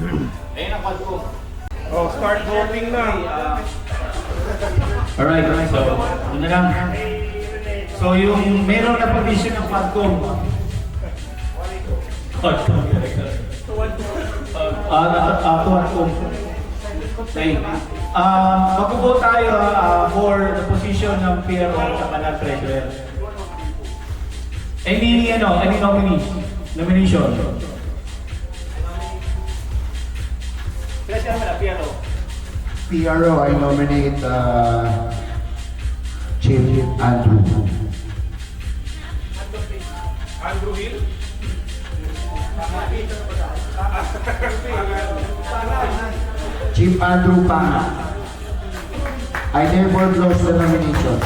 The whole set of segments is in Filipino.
Ayun ang quad ko. Oh, start voting na. Alright, so, yun na lang. So, yung meron na position ng Quadcom. Quadcom. Quadcom. Okay. Magbubuo tayo for the position ng PRO at ng treasurer. Any nomination? Treasurer na PRO. PRO, I nominate Chief Andrew. Andrew Hill? Chief Andrew Panga. I never close the nomination.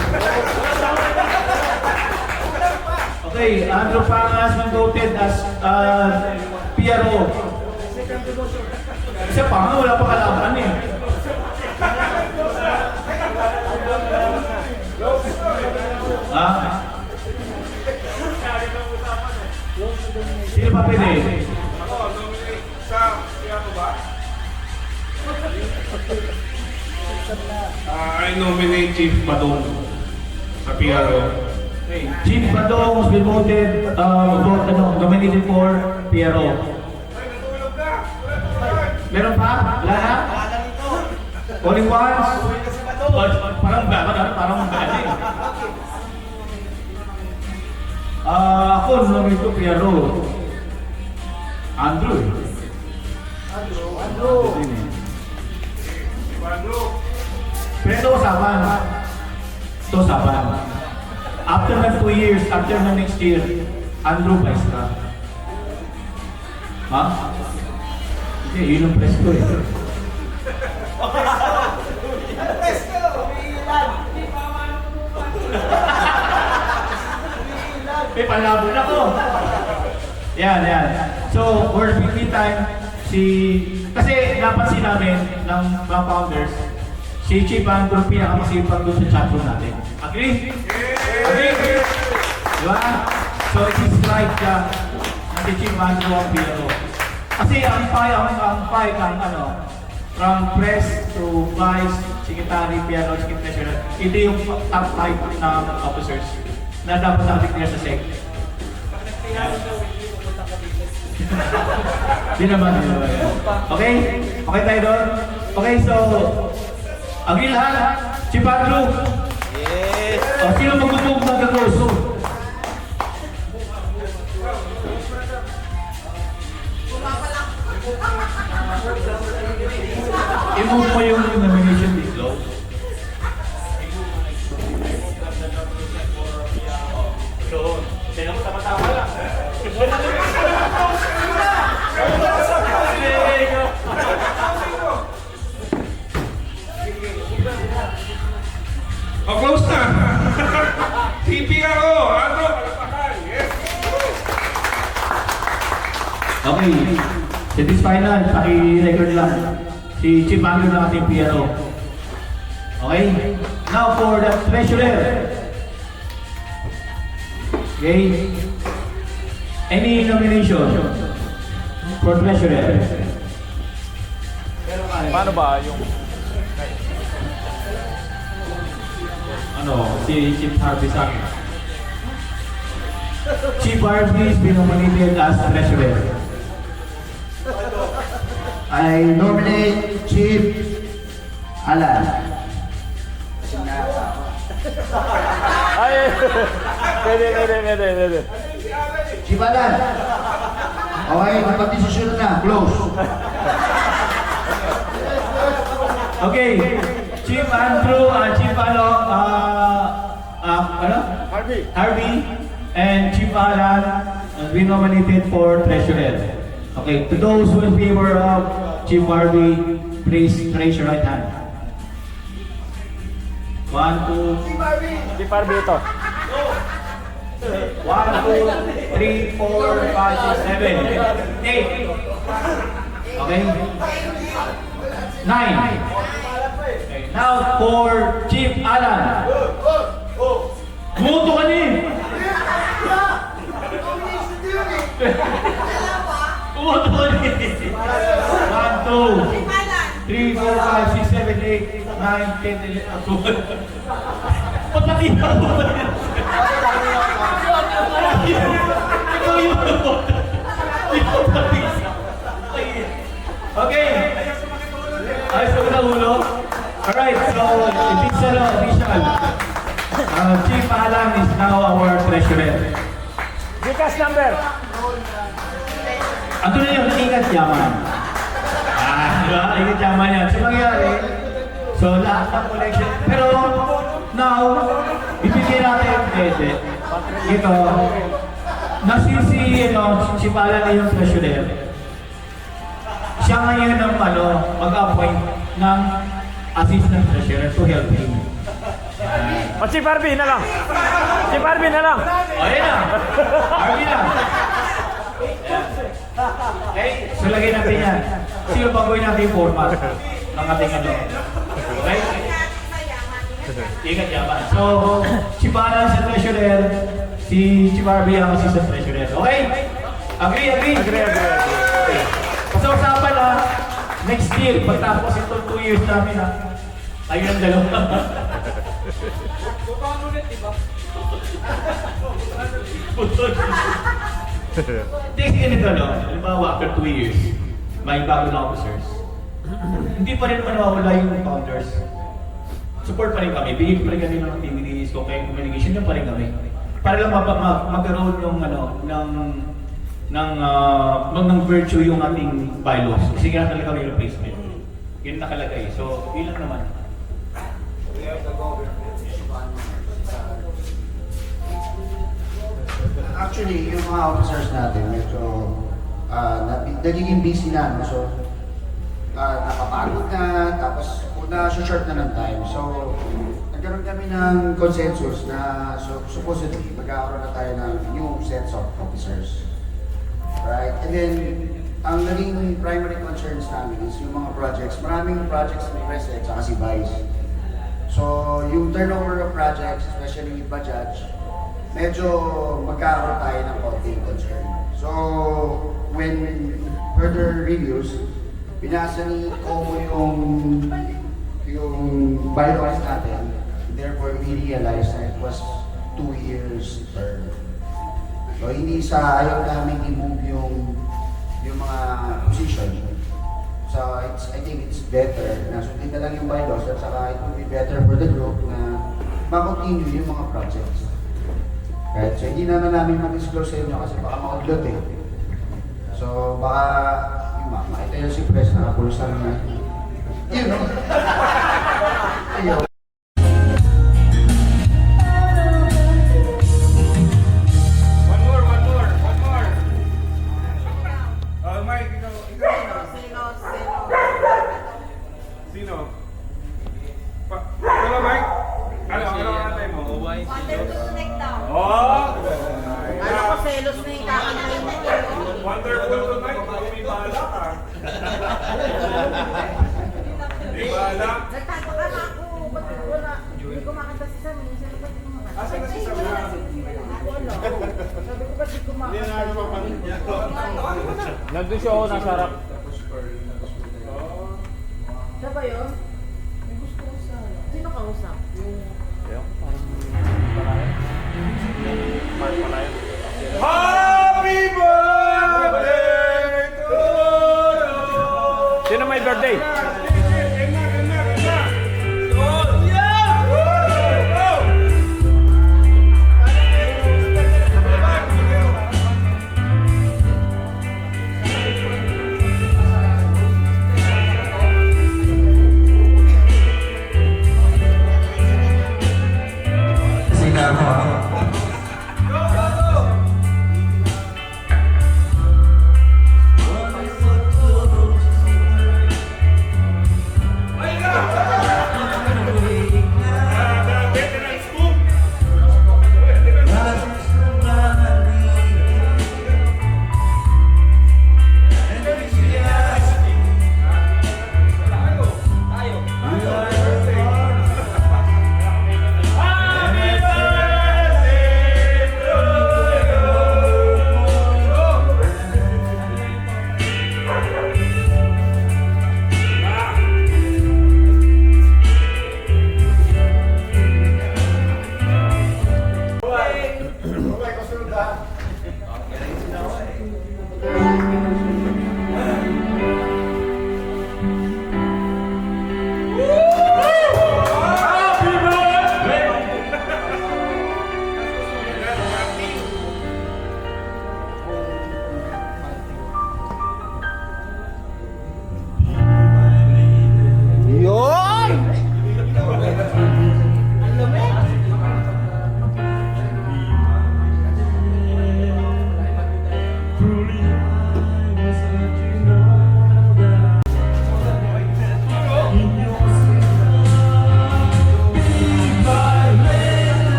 Okay, Andrew Panga has been voted as PRO. Kasi Panga wala pa kalaban eh. Ha? Sino pa pwede? Ako, nominate sa Piano ba? I nominate Chief Badong sa PRO. Okay. Chief Badong has been voted, nominated for PRO. Ay, natulog na! Meron pa? Wala na? Only once? Parang galing. Ako, nominate ko PRO. Andrew. Pero ito usapan. After ng 2 years, after ng next year, Andrew vice ka. Ha? Hindi, yun ang press ko eh. May palabon ako. Yan. So, for meantime, kasi napansin namin ng mga founders, si Chief Andrew pinakamasipag doon sa chatroom natin. Agree? Agree? Diba? So, it is right na si Chief Andrew ang PRO. Kasi ang fight from press to vice, secretary, PRO, secretary, hindi yung top 5 na officers na dapat na-declare sa SEC. Di naman. Okay? Okay tayo doon? Okay, so, agree lahat? Chief Andrew? Yes! O, sino mag-move mag-close? I-move mo yung nomination dito. So, sino mo tama-tama lang. Oh, close na! PPRO! Andrew, palakpakan! Yes! Okay. So this final, paki-record lang. Si Chief Andrew ng ating PRO. Okay? Now for the treasurer. Okay? Any nomination for treasurer? Paano ba yung Si Chief Harvey sa akin. Chief Harvey is being nominated as treasurer. I nominate Chief Alan. ay pwede. Chief Alan. Okay, napag-desisyon na. Close. Okay. Chief Andrew, Chief Harvey, and Chief Alan be nominated for treasurer. Okay, to those who in favor of Chief Harvey, please raise your right hand. 1, 2, Di Parby ito. 1, 2, 3, 4, 5, 6, 7, 8. Okay? 9. Now for Chief Alan. Buto ka ni! Buto ka ni! 1, go. 3, 4, 5, 6, 7, 8, 9, 10, 11, 12. Pagkati na ako ba yan? Ikaw yung okay. Ayos ko na ulo. Alright, so official. Chief Alan is now our treasurer. Gcash number. Ano na yung ingat yaman? Diba? Ingat yaman yan. So mangyari, so lahat ng collection. Pero now, ibigay natin pwede. Ito, si Pala na yung treasurer. Siya ngayon ang mag-appoint ng assistant treasurer to help him. O, Chief Harvey na lang. Chief Harvey na lang. Ayan na. Harvey na. Okay, so lagay natin yan. Sino bagoy natin yung format ng ating Okay? Ingat yaman. So, si Pala sa treasurer, si Harvey ang assistant treasurer. Okay? Agree. Pag-usapan na, next year, pagtapos itong 2 years namin tayo ng dalawa. Hindi kasi ganito, halimbawa, after 2 years, may bago na officers. Hindi pa rin naman mawala yung founders. Support pa rin kami, bigay pa rin kami ng activities, kung kayo communication, yun pa rin kami. Para lang magkaroon yung ng virtue yung ating bylaws. Kasi kaya talaga may replacement. Yun nakalagay. So, yun lang naman. Actually, yung mga officers natin, medyo nagiging busy na, no? So, nakapagod na, tapos na-short na ng time. So, nagkaroon kami ng consensus na supposedly magkakaroon na tayo ng new sets of officers. Right? And then, ang naging primary concerns namin is yung mga projects. Maraming projects ni President at si Vice. So, yung turnover of projects, especially Bajaj, medyo magkakaroon tayo ng konting concern. So, when further reviews, binasa ni Como yung bylaws natin. Therefore, we realized that it was 2 years term. So, hindi sa ayaw namin i-move yung mga position. So, I think it's better na sundin na lang yung bylaws at saka it will be better for the group na ma-continue yung mga projects. Right? So, hindi naman namin mag-disclose sa inyo kasi baka makaglot eh. So, baka makita yun si Pres nakapulusan na. Yun, no? Ayun. Mike, ikaw. Sino? Hello, Mike. Ano ang atay mo? Wonderful neck daw. Oh! Ano ko selos na yung kakanayin na yun. Wonderful tonight. May bala ka. May bala. Nagtataka na ako. Ba't wala? Hindi ko makanta si Sam. Sabi ko, ba't di ko makanta? Asan na si Sam? Wala. Sabi ko, ba't di ko makanta? Nandun siya ako nasa harap. Siya ba yun? May gusto ko sa... Sino kausap? Ayun, parang palayan. Happy birthday to you! Sino may birthday?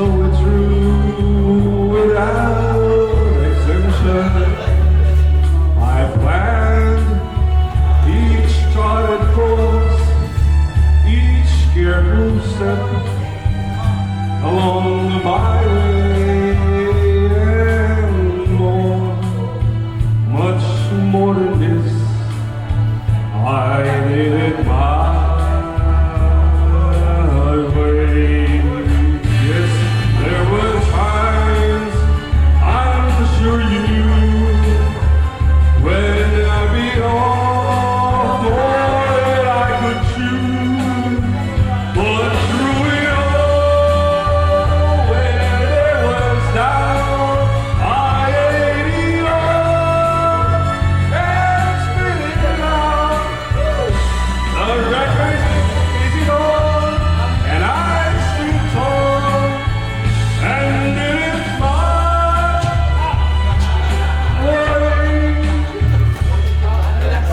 so true without exemption. I planned each charted course, each careful step along the byway, and more, much more than this, I did it my way. Yes, there were times, I'm sure you knew, when I beat off more than I could chew. But through it all, when there was doubt, I ate it up and spit it out. The record is on, and I stood tall and did it my way.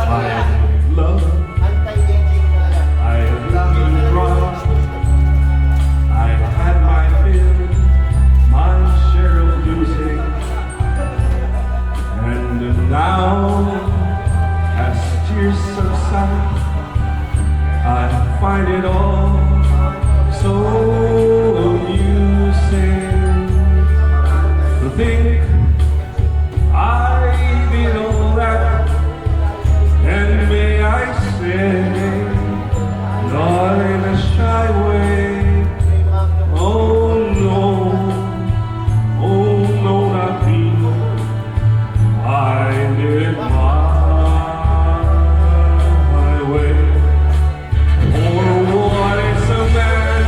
I love, I love rock. I had my fill, my share of losing, and now, as tears subside, I find it all so amusing to think I did all that, and may I say, not in a shy way. Oh no, not me. I did it my way. For what is a man?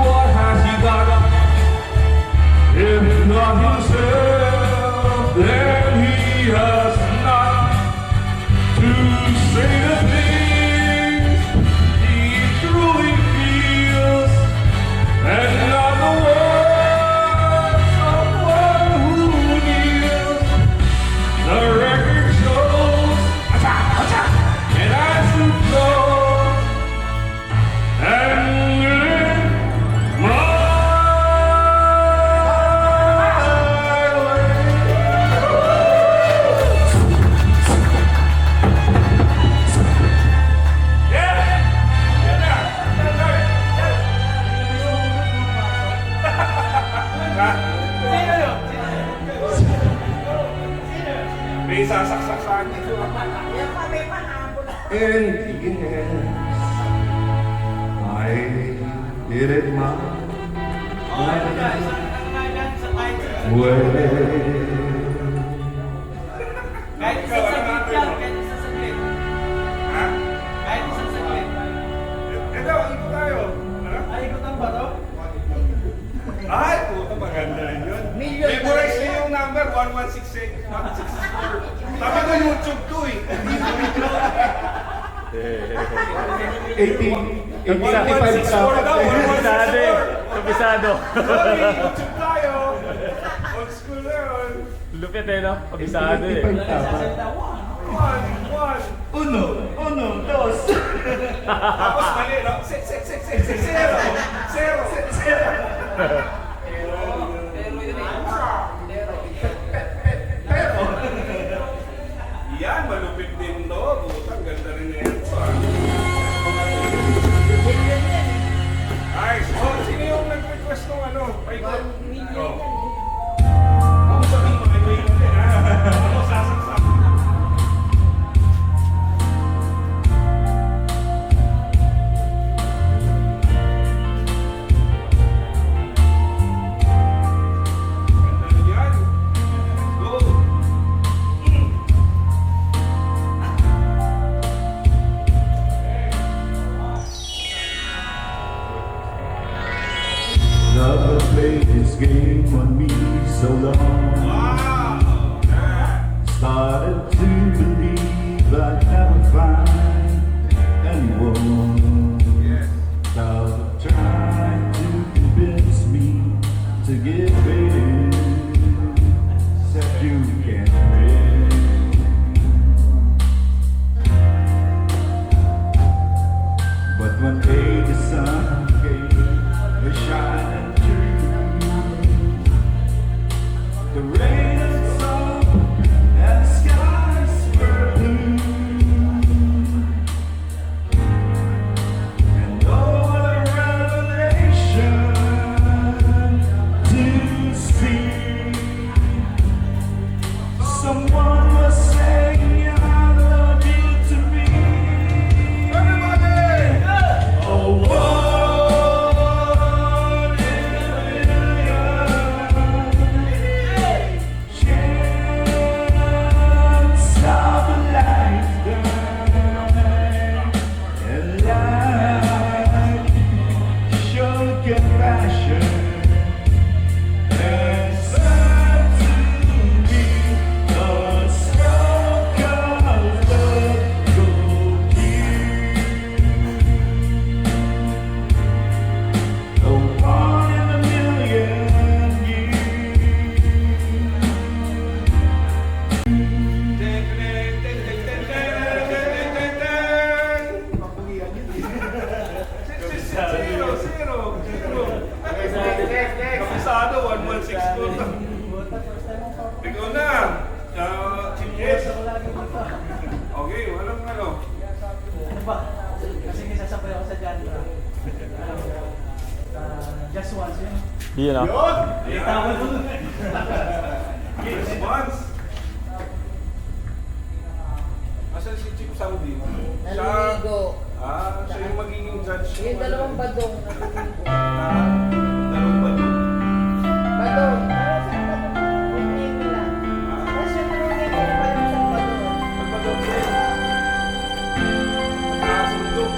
What has he got? If not himself, then he has not to say the things he truly feels, and not the words of one who kneels. The record shows, and I should go and live my way. May sasaksak sa akin. Yan pa, may pahabol. And yes, I did it my way. Kahit isang saglit lang, kahit isang saglit. Ha? Kahit isang saglit. Ito, ikot tayo. Ay, ikutan ba to? Ay, puto, maganda rin yun. Memorize niyo yung number, 1166, 164. Sabi ko YouTube to eh. 85 164 daw, Kabisado eh. 164. Kabisado. Sorry, YouTube tayo. Old school na yun. Lupit eh, no? Kabisado eh. One. Uno, dos. Tapos mali, no? Zero. Yan, malupit din to. Butang, ganda rin na yan. Nice. Oh, sino yung nag-request ng ano? Paikot? Oh. Ako sabihin mo, may paikot din ha. Ako sasaksak. Ganda rin yan. Let's go. Never played this game on me so long. Wow. Yeah. Started to believe I'd never find anyone. Yes. Started trying to convince me to give in. Said you can't win. But one day the sun came a shining tree. The rain and sun and the skies were blue. And oh, what a revelation to see. Someone was saying I love you to me. Everybody! Oh, one in a million chance of a lifetime, and life show compassion and said to me, a stroke of love go deep. The one in a million years. Zero. Kapisado, 1162. Ikaw na. Yes. Okay, walang ano. Ano ba? Kasi sasabay ako sa genre. Just once yun. Yun ah. Tawag mo. Yes, once. Asan si Chief Saudi? Naliligo. Siya yung magiging judge. Yung dalawang badong naliligo. Dalawang ba doon? Badong. Para sa badong. Yung name nila. Tapos yung naliligo nila parang sa badong. Ang badong sa'yo. Nakasundok.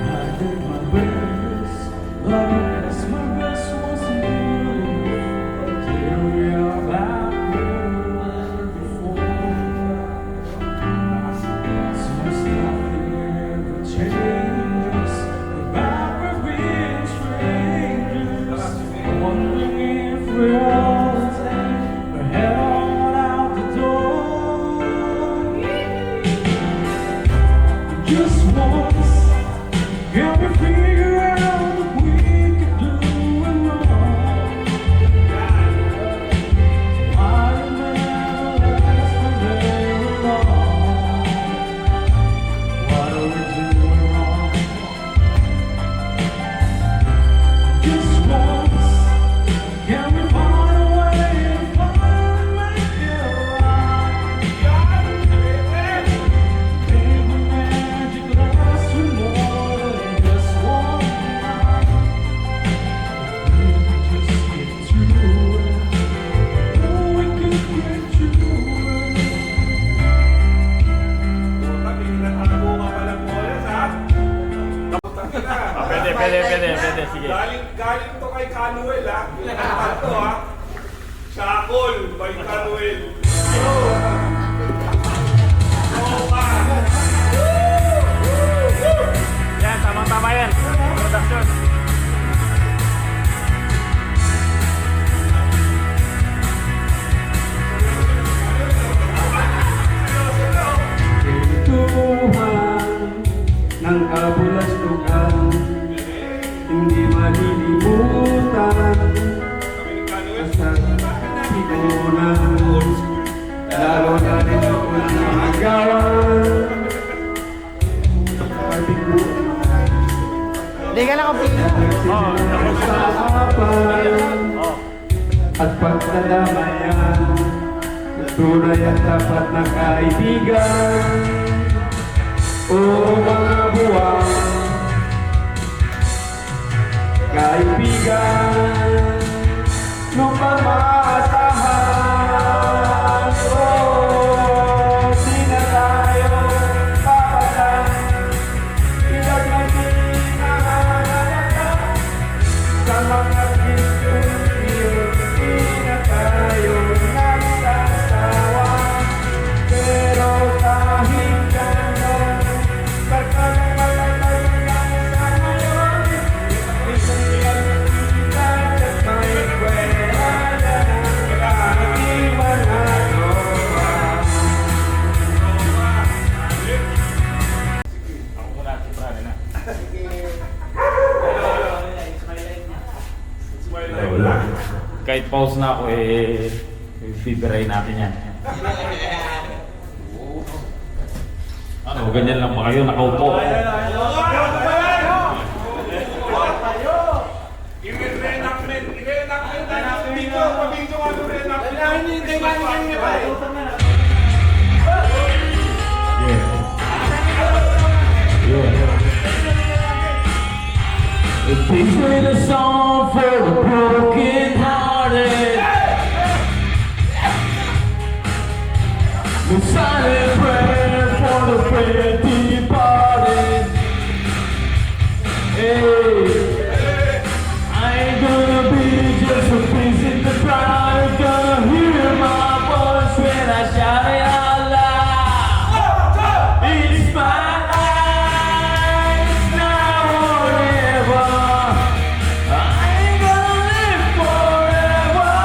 I did my best, but I guess my best wasn't good. Here we are back where before. Seems nothing ever changes. We're back where we're strangers. Wondering if we're all the same. We're head on out the door. Just once. Can we figure out what we could do it wrong? Why did we never last for very long? What are we doing wrong? Just once, can we find a way to finally make it right? Think we magic lasts for more than just one night. We could just get through it. Oh, we could get through it. Kami, nakatago ka pala mo oras, ha? Tapos na. Pwede. Sige. Galing to kay Canuel, ha? Pinakatan to, ha? Shakol by Canuel. Yan, tama-tama yan. Production. Tuhan ng kabulastugan, hindi malilimutan. Kami ni Canuel. Sa pigunan, lalo na rin ako nangagawan. Hindi ka nakapila. Sa apan at pagdadamayan, tunay at tapat na kaibigan. O mga buwan, kaibigan, nung pamaasahan. Di na tayo papatay, ilag na dinahalakan sa mga ginto-ginto. Di na tayo nagsasawa, pero kahit gano'n, pagkakataon kahit pause na ako, bibirayin natin yan. Ano, ganyan lang ba kayo? Nakaupo. I-reenactment tayo ng video. Pabidyo ka ng reenactment. Please play the song for the broken hearted. The silent prayer for the prayer departed. Hey, I ain't gonna be just a piece in the crowd. Gonna hear my voice when I shout it out loud. It's my life now or never. I ain't gonna live forever.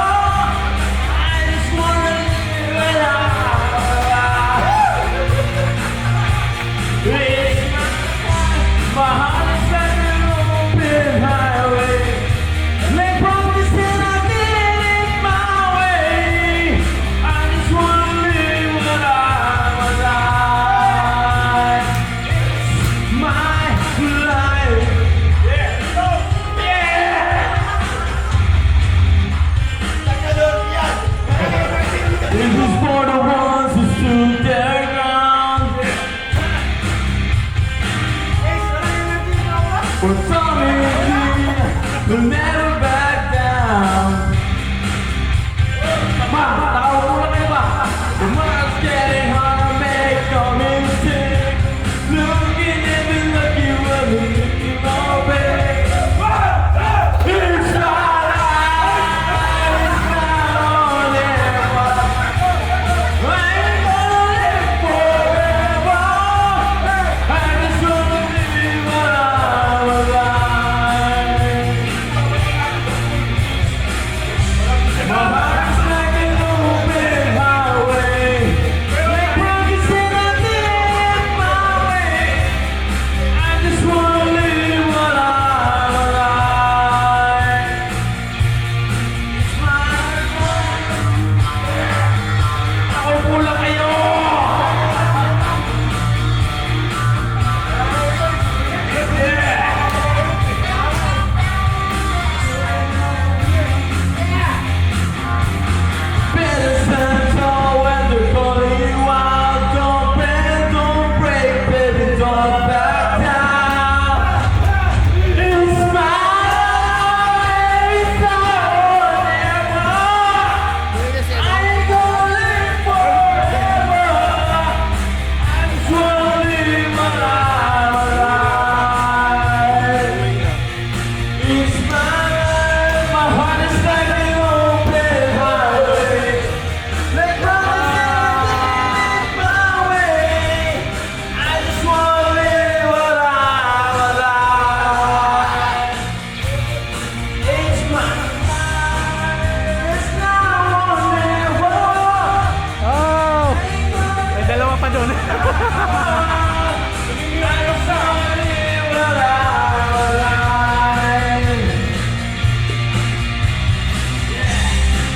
I just wanna live it out. It's my heart is like an open highway. They promised that I did it my way. I just wanna live what I'm alive. It's my life. This is for the ones who stood their ground. For Tommy and Gene will never back down. Ma, tao mo na kayo ba? The world's getting hard to make a mistake. Looking at me like you were looking away. It's my life, it's now or never. I ain't gonna live forever. I just wanna live what I'm alive. My heart's like an open highway. Like promised that I did my way. I just wanna live what I'm alive. It's my life. Nakaupo lang kayo! Better stand tall when they're calling you out. Don't bend, don't break, baby, don't back down. It's my life, it's now or never. I ain't gonna live forever. I just wanna live my life. It's my life, my heart is like an open highway. Like promised my way. I just wanna live what I'm alive. It's my life, it's now or never. Oh! May dalawa pa doon.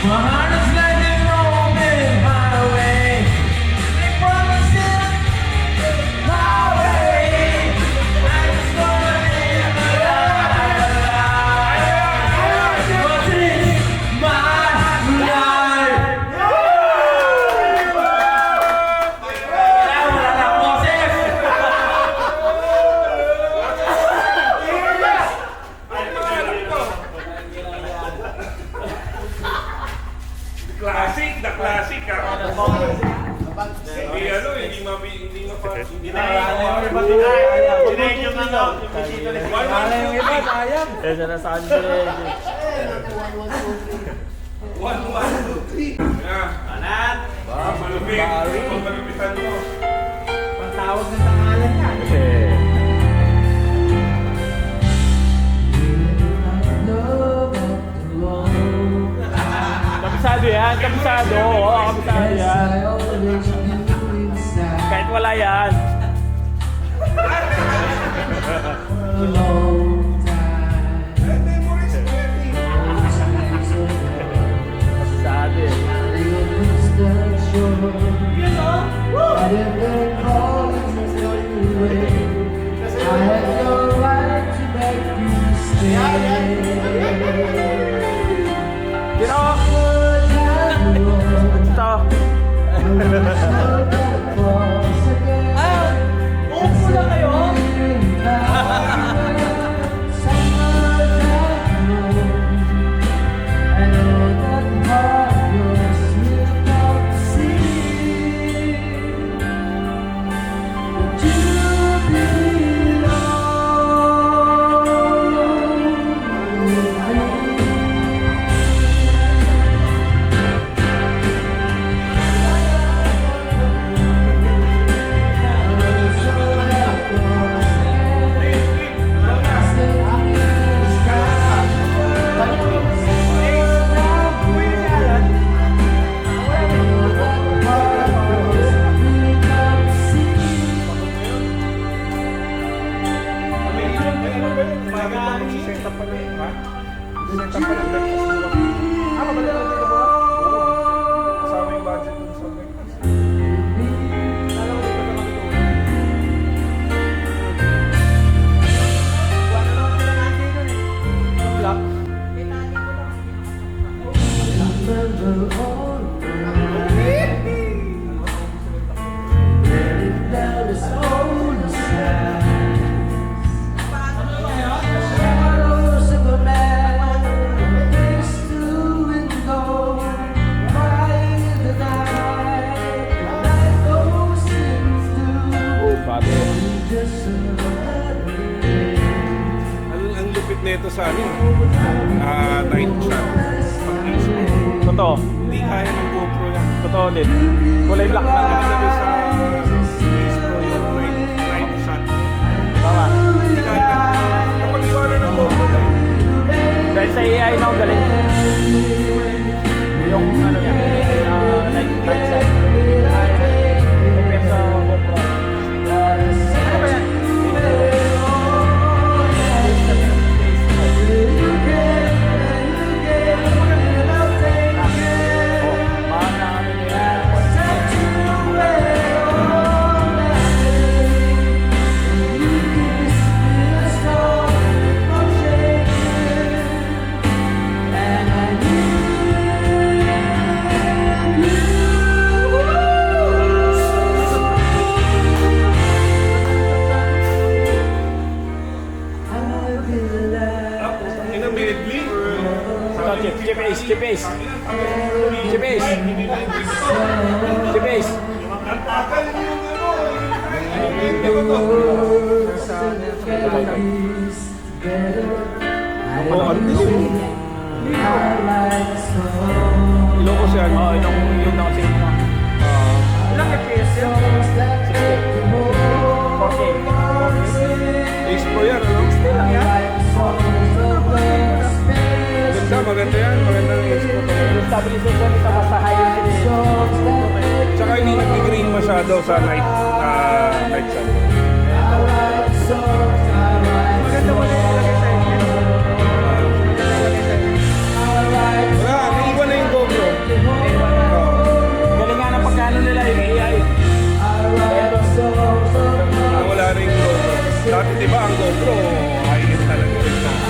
My heart is like an open highway. They promised it my way. I just wanna live my life. But it's my life. Wala na akong boses. Classic, the classic. Hindi Esa na Sunday. 1, 2, 3. Anan! Malupit. Malupitan mo. Pantawag ng tangalan yan. Kabisado yan, kabisado. Oo, kabisado yan. Kahit wala yan. Memorize mo yan eh. ba yun? Umaga lang, magsisenta pa lang. Ha? Magsisenta pa lang breakfast bukas. Ah, mabalik na dito ba? Oo. Kasama yung budget dun sa breakfast. Alam ko dito na kami doon. Wala naman sila nandiyo doon eh. Black. Ang lupit nito sa amin. Night shot. Totoo. Hindi kaya ng GoPro yan. Totoo din. Kulay black na. Sabi sa Ace Pro yung night shot. Tama. Hindi kaya. Kapag iba na ng GoPro lang. Dahil sa AI na galing. Yung ano niya, night shot. Compare sa GoPro. Ano ba yan? Ang ina, Medley. Chip Ace. Chip Ace. Chip Ace. Chip Ace. Ang tagal yung ano. Oh, ang dilim. Ilocos yan. Oo, yung nakasing mo. Ilang FPS yun? 4K. Ace Pro yan, ano? Lang yan? Maganda yan. Maganda ang Ace Pro. Yung stabilization ito basta high definition. Tsaka hindi nag-green masyado sa night shot. Maganda mo na yung lagay sa inyo. Wala, naiwan na yung GoPro. Galing nga ng pagkano nila yung AI. Wala rin yung GoPro. Dati diba ang GoPro, high-end talaga.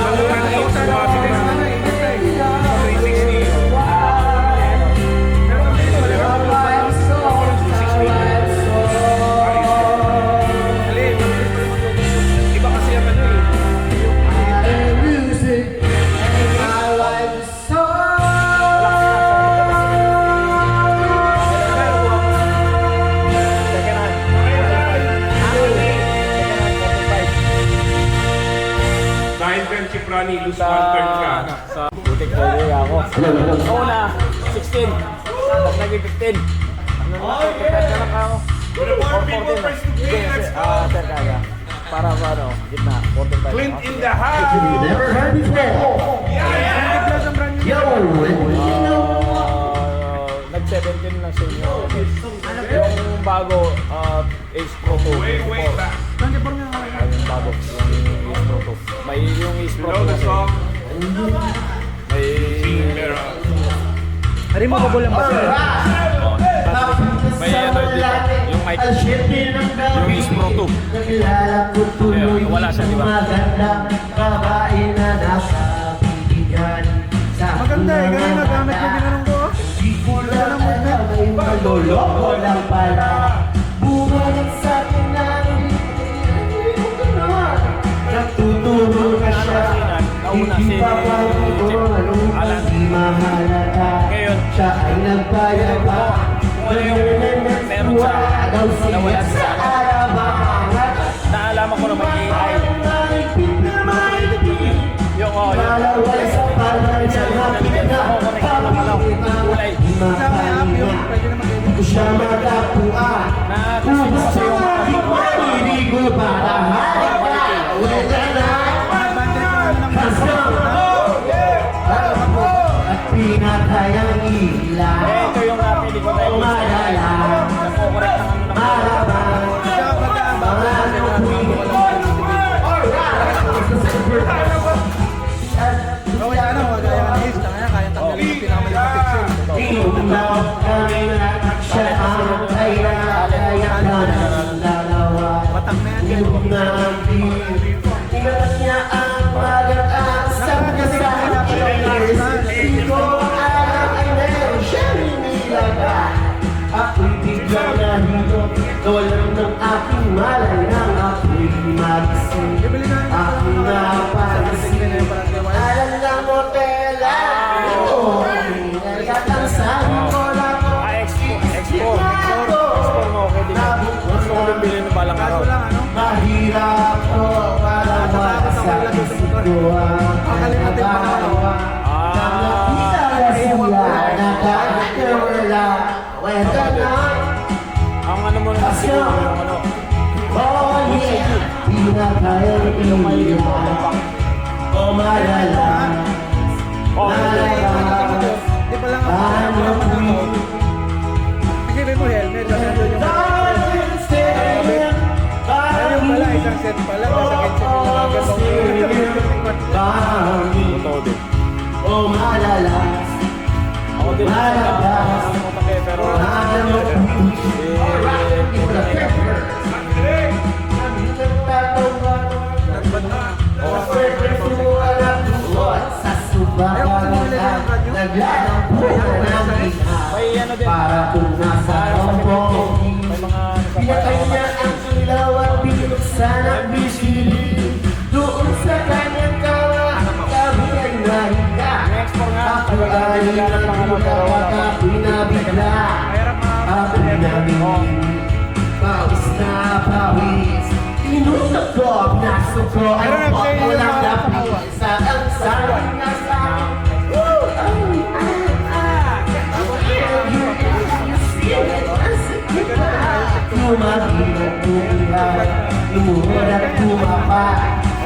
Ang muna na yung sumasi din sa 360. Pero ang dito, di ba? 360. Iba kasi ang ano eh. Second hand. Dahil kang Chip Rani, lose one turn ka. Sa butik ko ako. Sa una, 16. Tapos naging 15. Ano na, kaya na ako. With a more people first to play, let's go! Sir, kaya. Para sa ano, gitna, 45. Clint in the house! Never heard before. Yo, Nag-17 lang sa inyo. Yung bago, Ace Pro 2. Way back. 24 nga nga. Yung bago, yung Ace Pro 2. May yung Ace You Pro 2. know the song? May... Removable lang ba sir? May ano dito, yung mic. Yung Ace Pro 2. Ayun, wala siya, di ba? Maganda eh, ganun na gamit ko ginanong ko. Maloloko lang pala. Bumalik sa akin ng natuturo na siya. Hindi pa Alan. hindi mahalaga. Ngayon, Siya ay nagbayad pa. meron sa daw siya nawalan sa sa arabangan. naalaman ko na may AI. Yung Malaway sa palay sa hapit na kulay. Pwede naman kayo. Kung siya matapuan, Na kasi yung maliligo para halika. Wala na at pinatayang ilaw. ito yung napili ko na yung Malala, napokorek ng ano ng malabang Kaya ano, magaya ka ni Ace, kaya kayang tanggalin yung pinakamaliit na pixel. Inunaw kami na siya ang kaya ng dalawa. Batak na yan, guys. Inunaw Ingat niya ang magat sa kasahis. Di ko alam ay meron siyang nilagay. Ako'y biglang nahilo, kawalan ng aking malay nang ako'y magising. Ako napansin, alam na mo tela. Nagkatansang ko na ko. Export mo, okay din. Gusto ko lang bilhin ng balang araw. Mahirap ko para sa isip ko ang nagawa. Nang nakita na sila, nakakawala. Wala na. Ang ano mo na siguro yung ano. Oh yeah, di na kayang iiwan. O malala, malala, Di pa lang paano ako. Isipin mo helmet, kasi doon yung... Ayun pala, isang set pala. Nasa kitchen yung mga ganong. Totoo din. O malala, Ako din. malala, Ako take, pero... paano May ano din. para kung nasa rombong May mga... pinatay niya ang ilaw at binuksan ang bisili. Doon sa kanyang kawa, kami ay nahiga. Export nga. Ako ay natuwa at pinabigla. Mahirap Ako namin, pawis na pawis. Inutok ko, pinasok ko, ang walang napis sa ang sarang nasa. Lumagilang buhay, lumuhod at tumapa.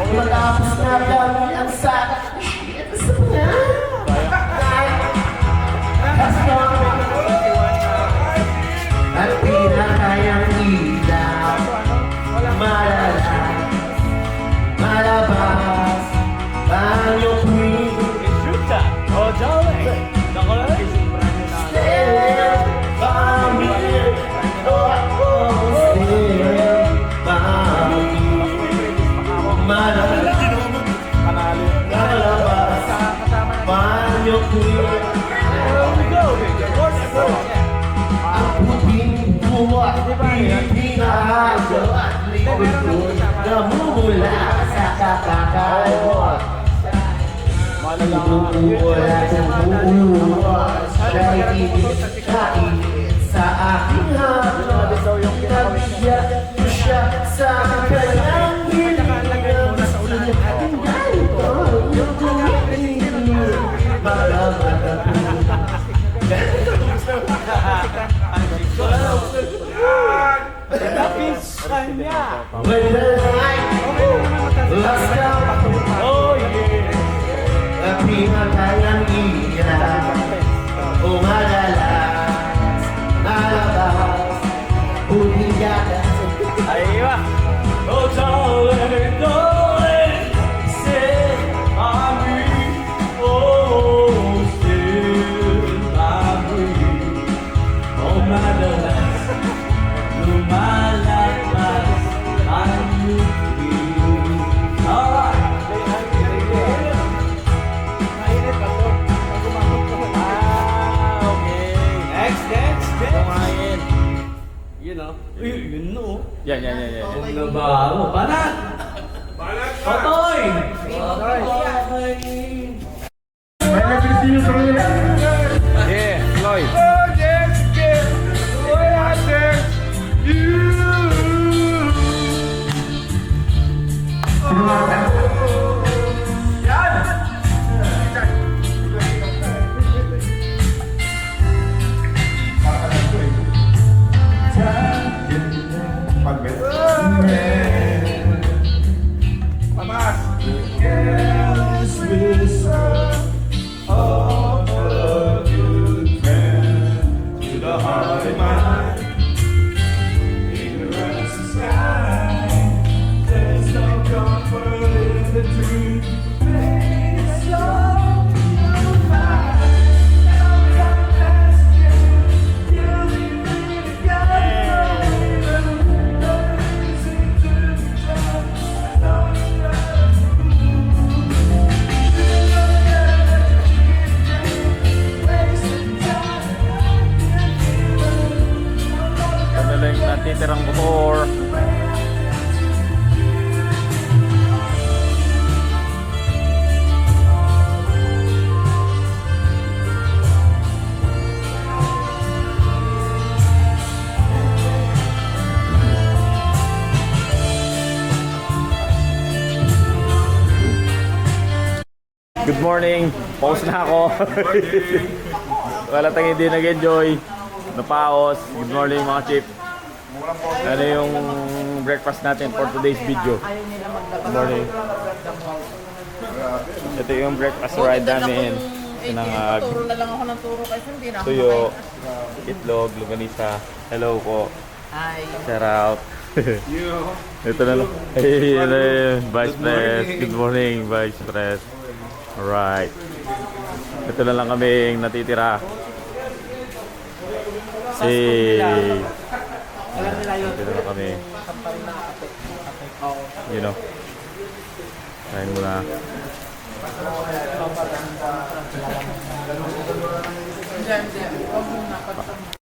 Matapos na kami ang sakit, shit, sa mga. At pinakayang ilaw, malala, malabas, banyo queen. Oh, Jolly! Namumula sa kakakawat. Wala siyang buuwas. Siya'y kainit sa aking hapon. Nabigyan ko siya sa kanyang hilingan. Ganito yung kumikinig. When the night last out, oh yeah, pinakayang ilaw, umadalas, nalabas, bumiyagas. Oh, darling, darling, say I'm weak, oh, still I'm weak. Oh, madalas, lumalabas ang yuki. Alright. Mainit pa to. Pag umabot ka mo. Okay. Next. Kumain. You know. You know. Yan. Kung nabaho. Banat! Totoy! Yeah, Lloyd. Ignorance is sky. There's no comfort Good morning. Pause na ako. Wala tayong hindi nag-enjoy. Napaos. Good morning mga chip. Ano yung breakfast natin for today's video? Good morning. Ito yung breakfast ride namin. Sinangag, Turo na lang ako ng turo kasi hindi na ako tuyo, itlog, luganisa. Hello po. Hi. Shout out. Ito na lang. Hey, Vice Pres. Good morning, Vice Pres. Alright. Ito na lang kaming natitira. Alam nila yun. Ito na lang kami. You know. Kain muna. Diyan, diyan. Huwag muna.